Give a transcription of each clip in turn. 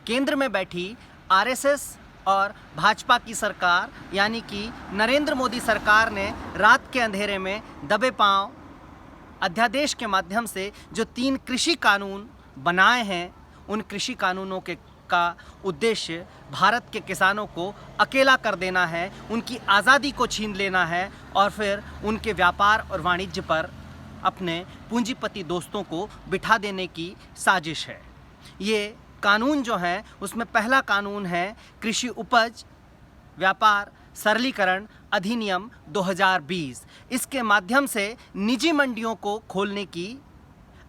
केंद्र में बैठी आरएसएस और भाजपा की सरकार यानी कि नरेंद्र मोदी सरकार ने रात के अंधेरे में दबे पांव अध्यादेश के माध्यम से जो 3 कृषि कानून बनाए हैं, उन कृषि कानूनों का उद्देश्य भारत के किसानों को अकेला कर देना है, उनकी आज़ादी को छीन लेना है और फिर उनके व्यापार और वाणिज्य पर अपने पूंजीपति दोस्तों को बिठा देने की साजिश है। ये कानून जो है उसमें पहला कानून है कृषि उपज व्यापार सरलीकरण अधिनियम 2020। इसके माध्यम से निजी मंडियों को खोलने की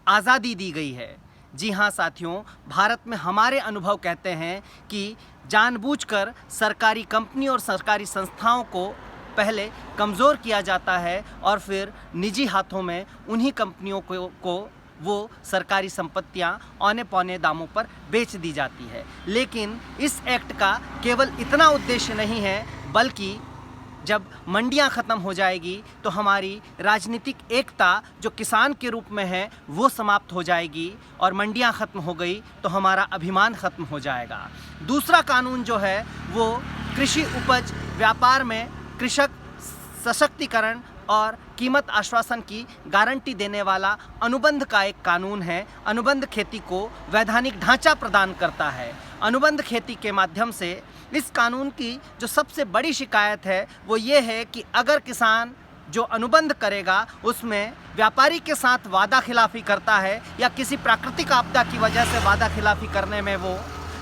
आज़ादी दी गई है। जी हाँ साथियों, भारत में हमारे अनुभव कहते हैं कि जानबूझकर सरकारी कंपनी और सरकारी संस्थाओं को पहले कमज़ोर किया जाता है और फिर निजी हाथों में उन्हीं कंपनियों को वो सरकारी संपत्तियां औने पौने दामों पर बेच दी जाती है। लेकिन इस एक्ट का केवल इतना उद्देश्य नहीं है, बल्कि जब मंडियां ख़त्म हो जाएगी तो हमारी राजनीतिक एकता जो किसान के रूप में है वो समाप्त हो जाएगी और मंडियां ख़त्म हो गई तो हमारा अभिमान ख़त्म हो जाएगा। दूसरा कानून जो है वो कृषि उपज व्यापार में कृषक सशक्तिकरण और कीमत आश्वासन की गारंटी देने वाला अनुबंध का एक कानून है। अनुबंध खेती को वैधानिक ढांचा प्रदान करता है। अनुबंध खेती के माध्यम से इस कानून की जो सबसे बड़ी शिकायत है वो ये है कि अगर किसान जो अनुबंध करेगा उसमें व्यापारी के साथ वादा खिलाफ़ी करता है या किसी प्राकृतिक आपदा की वजह से वादा खिलाफ़ी करने में वो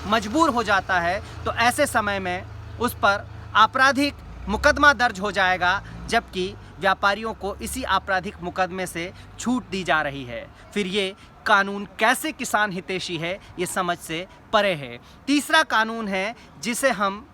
मजबूर हो जाता है, तो ऐसे समय में उस पर आपराधिक मुकदमा दर्ज हो जाएगा, जबकि व्यापारियों को इसी आपराधिक मुकदमे से छूट दी जा रही है। फिर ये कानून कैसे किसान हितैषी है ये समझ से परे है। तीसरा कानून है जिसे हम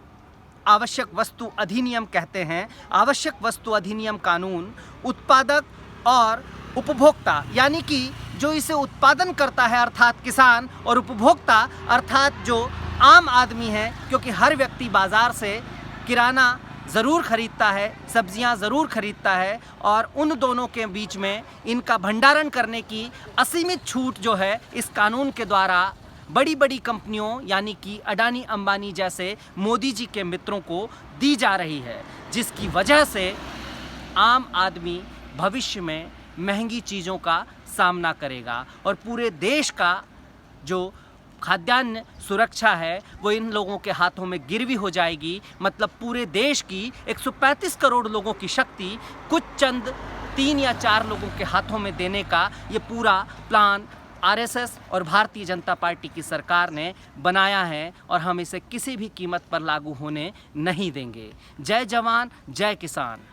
आवश्यक वस्तु अधिनियम कहते हैं। आवश्यक वस्तु अधिनियम कानून उत्पादक और उपभोक्ता यानी कि जो इसे उत्पादन करता है अर्थात किसान, और उपभोक्ता अर्थात जो आम आदमी है, क्योंकि हर व्यक्ति बाज़ार से किराना ज़रूर ख़रीदता है, सब्जियां ज़रूर ख़रीदता है, और उन दोनों के बीच में इनका भंडारण करने की असीमित छूट जो है इस कानून के द्वारा बड़ी बड़ी कंपनियों यानी कि अडानी अंबानी जैसे मोदी जी के मित्रों को दी जा रही है, जिसकी वजह से आम आदमी भविष्य में महंगी चीज़ों का सामना करेगा और पूरे देश का जो खाद्यान्न सुरक्षा है वो इन लोगों के हाथों में गिरवी हो जाएगी। मतलब पूरे देश की 135 करोड़ लोगों की शक्ति कुछ चंद 3 या 4 लोगों के हाथों में देने का ये पूरा प्लान आरएसएस और भारतीय जनता पार्टी की सरकार ने बनाया है और हम इसे किसी भी कीमत पर लागू होने नहीं देंगे। जय जवान जय किसान।